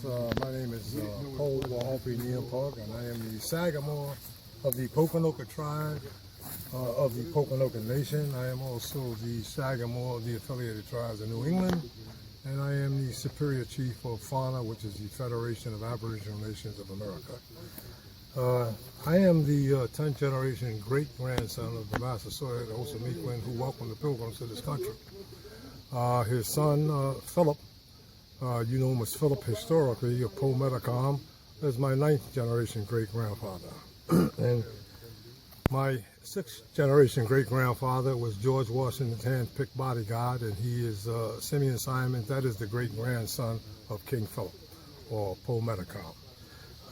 My name is Paul Wahopi Neopog, and I am the Sagamore of the Pokanoket tribe of the Pokanoket Nation. I am also the Sagamore of the affiliated tribes of New England, and I am the Superior Chief of FANA, which is the Federation of Aboriginal Nations of America. I am the 10th generation great-grandson of the Massasoit Osamequin who welcomed the Pilgrims to this country. His son, Philip, you know him as Philip historically, of Pometacom, is my 9th generation great-grandfather. And my 6th generation great-grandfather was George Washington's hand-picked bodyguard, and he is Simeon Simon, that is the great-grandson of King Philip, or Pometacom.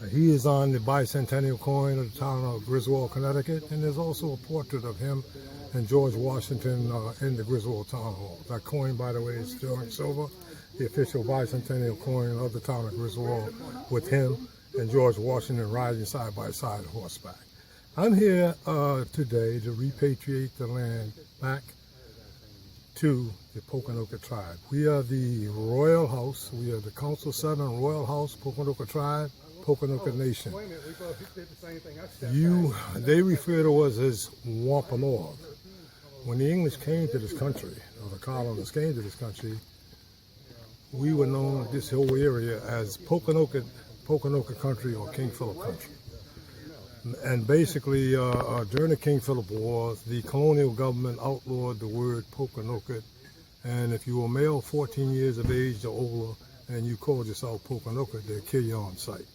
He is on the bicentennial coin of the town of Griswold, Connecticut, and there's also a portrait of him and George Washington in the Griswold Town Hall. That coin, by the way, is sterling silver, the official bicentennial coin of the town of Griswold, with him and George Washington riding side by side horseback. I'm here today to repatriate the land back to the Pokanoket tribe. We are the Royal House, we are the Council 7 Royal House, Pokanoket tribe, Pokanoket Nation. They refer to us as Wampanoag. When the English came to this country, or the colonists came to this country, we were known, this whole area, as Pokanoket country or King Philip country. And basically, during the King Philip Wars, the colonial government outlawed the word Pokanoket, and if you were male 14 years of age or older, and you called yourself Pokanoket, they'd kill you on sight.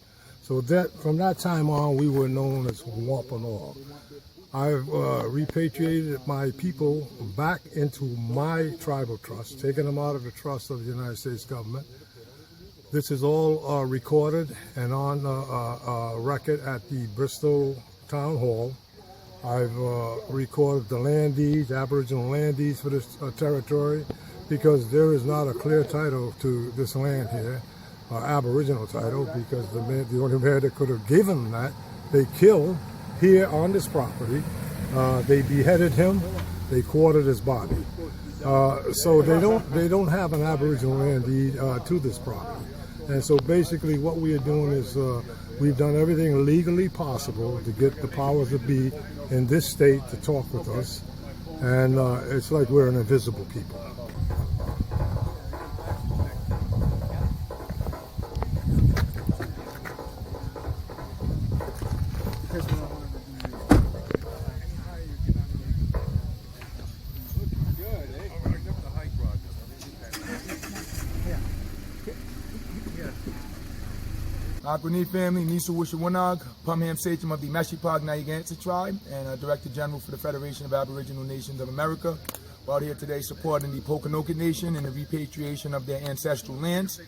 So from that time on, we were known as Wampanoag. I've repatriated my people back into my tribal trust, taken them out of the trust of the United States government. This is all recorded and on record at the Bristol Town Hall. I've recorded the land deeds, Aboriginal land deeds for this territory, because there is not a clear title to this land here, Aboriginal title, because the only man that could have given that, they killed here on this property. They beheaded him, they quartered his body. So they don't have an Aboriginal land deed to this property. And so basically what we are doing is we've done everything legally possible to get the powers that be in this state to talk with us. And it's like we're an invisible people. Agwini family, Nisu Wishawanag, Pumham Sachem of the Meshipog Narragansett tribe, and Director General for the Federation of Aboriginal Nations of America. We're out here today supporting the Pokanoket Nation and the repatriation of their ancestral lands.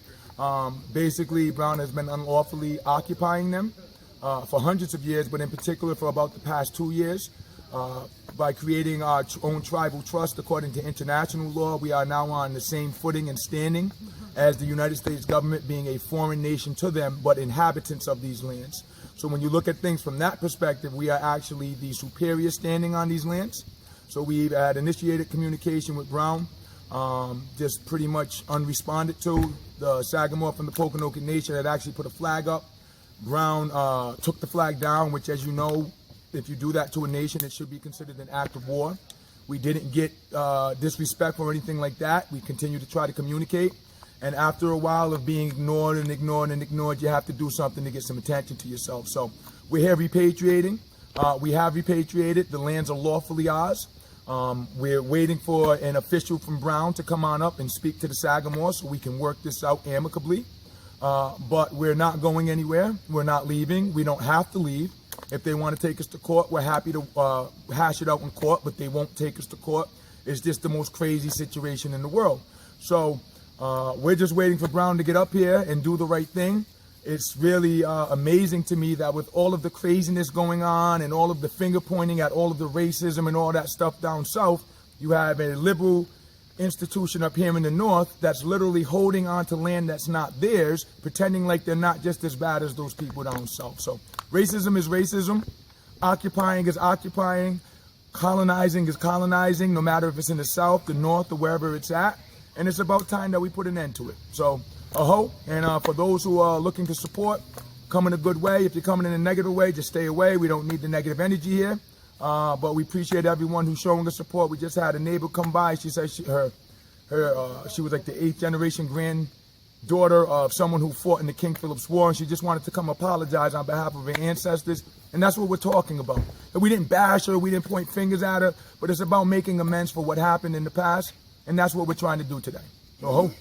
Basically, Brown has been unlawfully occupying them for hundreds of years, but in particular for about the past 2 years. By creating our own tribal trust according to international law, we are now on the same footing and standing as the United States government, being a foreign nation to them, but inhabitants of these lands. So when you look at things from that perspective, we are actually the superior standing on these lands. So we've had initiated communication with Brown, just pretty much unresponded to. The Sagamore from the Pokanoket Nation had actually put a flag up. Brown took the flag down, which, as you know, if you do that to a nation, it should be considered an act of war. We didn't get disrespectful or anything like that. We continue to try to communicate. And after a while of being ignored and ignored and ignored, you have to do something to get some attention to yourself. So we're here repatriating. We have repatriated. The lands are lawfully ours. We're waiting for an official from Brown to come on up and speak to the Sagamore so we can work this out amicably. But we're not going anywhere. We're not leaving. We don't have to leave. If they want to take us to court, we're happy to hash it out in court, but they won't take us to court. It's just the most crazy situation in the world. So we're just waiting for Brown to get up here and do the right thing. It's really amazing to me that with all of the craziness going on and all of the finger pointing at all of the racism and all that stuff down south, you have a liberal institution up here in the north that's literally holding on to land that's not theirs, pretending like they're not just as bad as those people down south. So racism is racism, occupying is occupying, colonizing is colonizing, no matter if it's in the south, the north, or wherever it's at. and it's about time that we put an end to it. So, aho, and for those who are looking to support, come in a good way. If you're coming in a negative way, just stay away. We don't need the negative energy here. But we appreciate everyone who's showing us support. We just had a neighbor come by. She said she was like the 8th generation granddaughter of someone who fought in the King Philip's War, and she just wanted to come apologize on behalf of her ancestors. And that's what we're talking about. And we didn't bash her, we didn't point fingers at her, but it's about making amends for what happened in the past, and that's what we're trying to do today. So,